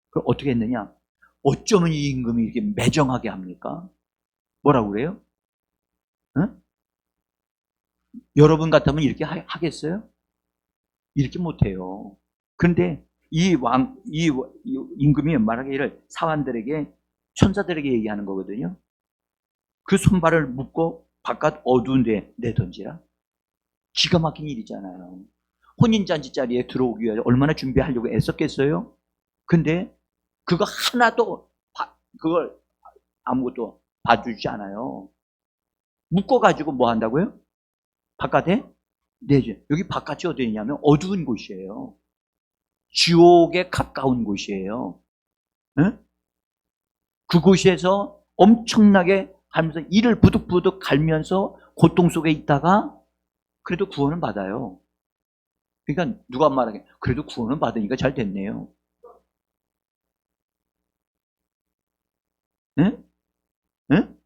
그럼 어떻게 했느냐? 어쩌면 이 임금이 이렇게 매정하게 합니까? 뭐라고 그래요? 응? 여러분 같으면 이렇게 하겠어요? 이렇게 못해요. 그런데 이 임금이 말하기를 사환들에게, 천사들에게 얘기하는 거거든요. 그 손발을 묶고 바깥 어두운 데에 내던지라. 기가 막힌 일이잖아요. 혼인잔치 자리에 들어오기 위해 얼마나 준비하려고 애썼겠어요? 근데 그거 하나도 그걸 아무것도 봐주지 않아요. 묶어가지고 뭐 한다고요? 바깥에 내죠. 여기 바깥이 어디냐면 어두운 곳이에요. 지옥에 가까운 곳이에요. 응? 그곳에서 엄청나게 하면서 이를 부득부득 갈면서 고통 속에 있다가 그래도 구원은 받아요. 그러니까 누가 말하게 그래도 구원은 받으니까 잘 됐네요. 응? 응?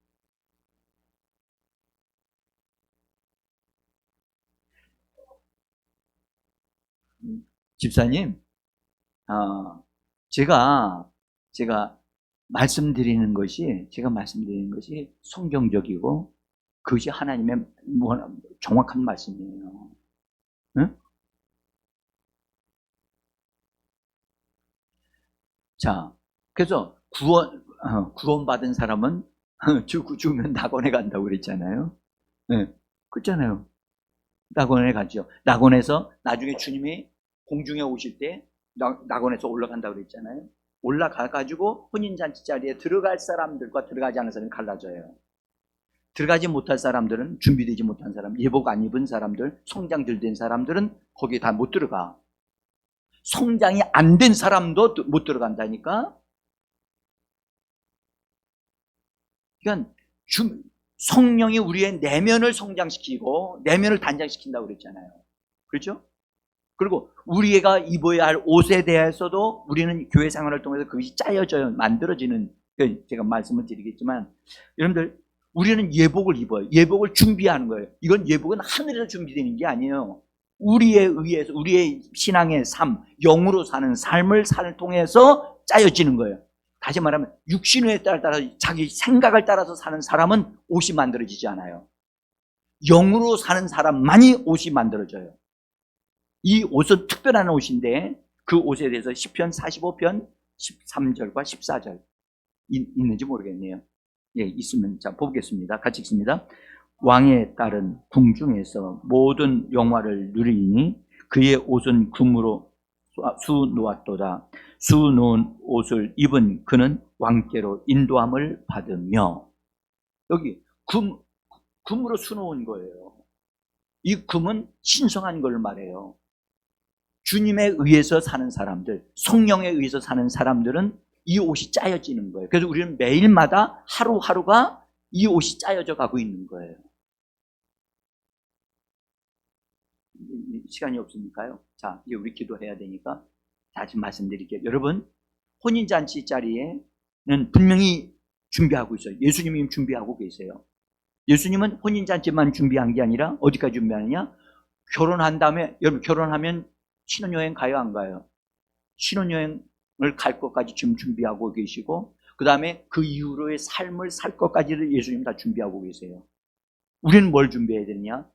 집사님, 아, 제가 제가 말씀드리는 것이 성경적이고 그것이 하나님의 정확한 말씀이에요. 응? 자, 그래서 구원받은 사람은 죽으면 낙원에 간다고 그랬잖아요. 네, 그렇잖아요. 낙원에 가죠. 낙원에서 나중에 주님이 공중에 오실 때 낙원에서 올라간다고 그랬잖아요. 올라가가지고 혼인잔치 자리에 들어갈 사람들과 들어가지 않은 사람이 갈라져요. 들어가지 못할 사람들은, 준비되지 못한 사람, 예복 안 입은 사람들, 성장 덜 된 사람들은 거기에 다 못 들어가. 성장이 안 된 사람도 못 들어간다니까. 그러니까 성령이 우리의 내면을 성장시키고 내면을 단장시킨다고 그랬잖아요. 그렇죠? 그리고 우리가 입어야 할 옷에 대해서도 우리는 교회 생활을 통해서 그것이 짜여져요. 만들어지는, 제가 말씀을 드리겠지만, 여러분들, 우리는 예복을 입어요. 예복을 준비하는 거예요. 이건 예복은 하늘에서 준비되는 게 아니에요. 우리에 의해서, 우리의 신앙의 삶, 영으로 사는 삶을 통해서 짜여지는 거예요. 다시 말하면 육신에 따라 자기 생각을 따라서 사는 사람은 옷이 만들어지지 않아요. 영으로 사는 사람만이 옷이 만들어져요. 이 옷은 특별한 옷인데 그 옷에 대해서 시편 45편 13절과 14절 있는지 모르겠네요. 예, 있으면 자 보겠습니다. 같이 읽습니다. 왕의 딸은 궁중에서 모든 영화를 누리니 그의 옷은 금으로 수놓았도다. 수놓은 옷을 입은 그는 왕께로 인도함을 받으며, 여기 금으로 수놓은 거예요. 이 금은 신성한 걸 말해요. 주님에 의해서 사는 사람들, 성령에 의해서 사는 사람들은 이 옷이 짜여지는 거예요. 그래서 우리는 매일마다 하루하루가 이 옷이 짜여져 가고 있는 거예요. 시간이 없으니까요. 자, 이제 우리 기도해야 되니까 다시 말씀드릴게요. 여러분, 혼인잔치 자리에는 분명히 준비하고 있어요. 예수님이 준비하고 계세요. 예수님은 혼인잔치만 준비한 게 아니라 어디까지 준비하느냐? 결혼한 다음에, 여러분 결혼하면 신혼여행 가요, 안 가요? 신혼여행을 갈 것까지 지금 준비하고 계시고, 그 다음에 그 이후로의 삶을 살 것까지를 예수님 다 준비하고 계세요. 우리는 뭘 준비해야 되느냐?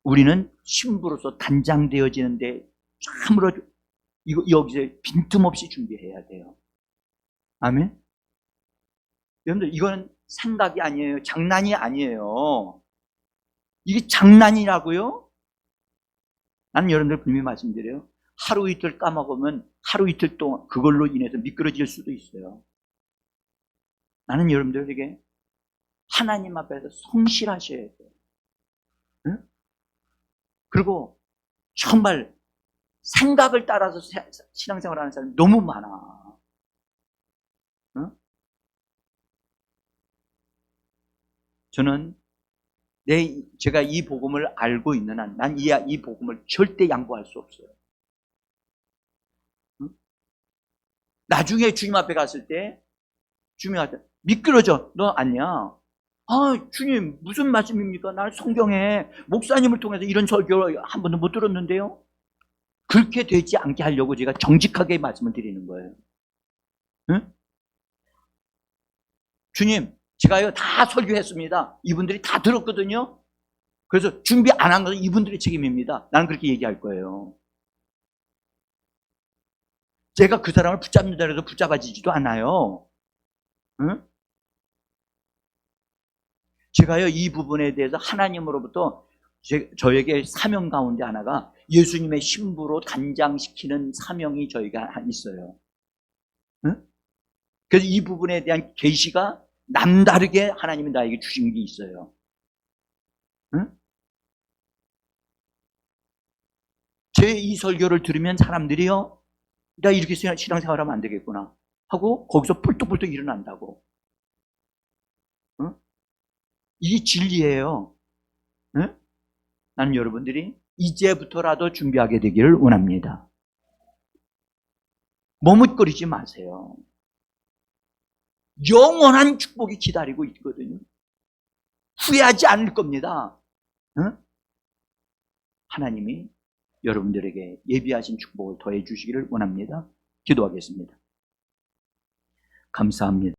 우리는 신부로서 단장되어지는데 참으로 여기서 빈틈없이 준비해야 돼요. 아멘? 여러분들, 이거는 생각이 아니에요. 장난이 아니에요. 이게 장난이라고요? 나는 여러분들 분명히 말씀드려요. 하루 이틀 까먹으면 하루 이틀 동안 그걸로 인해서 미끄러질 수도 있어요. 나는 여러분들에게 하나님 앞에서 성실하셔야 돼요. 응? 그리고 정말 생각을 따라서 신앙생활 하는 사람이 너무 많아. 응? 저는 제가 이 복음을 알고 있는 한, 난 이 복음을 절대 양보할 수 없어요. 응? 나중에 주님 앞에 갔을 때, 주님한테 미끄러져. 너 아니야. 아, 주님, 무슨 말씀입니까? 난 성경에 목사님을 통해서 이런 설교 한 번도 못 들었는데요? 그렇게 되지 않게 하려고 제가 정직하게 말씀을 드리는 거예요. 응? 주님, 제가요, 다 설교했습니다. 이분들이 다 들었거든요? 그래서 준비 안 한 것은 이분들의 책임입니다. 나는 그렇게 얘기할 거예요. 제가 그 사람을 붙잡는다 해서 붙잡아지지도 않아요. 응? 제가요, 이 부분에 대해서 하나님으로부터 저에게 사명 가운데 하나가 예수님의 신부로 단장시키는 사명이 저희가 있어요. 응? 그래서 이 부분에 대한 계시가 남다르게 하나님이 나에게 주신 게 있어요. 응? 제 이 설교를 들으면 사람들이요, 나 이렇게 신앙생활하면 안 되겠구나 하고 거기서 뿔뚝뿔뚝 일어난다고. 응? 이게 진리예요. 응? 나는 여러분들이 이제부터라도 준비하게 되기를 원합니다. 머뭇거리지 마세요. 영원한 축복이 기다리고 있거든요. 후회하지 않을 겁니다. 응? 하나님이 여러분들에게 예비하신 축복을 더해 주시기를 원합니다. 기도하겠습니다. 감사합니다.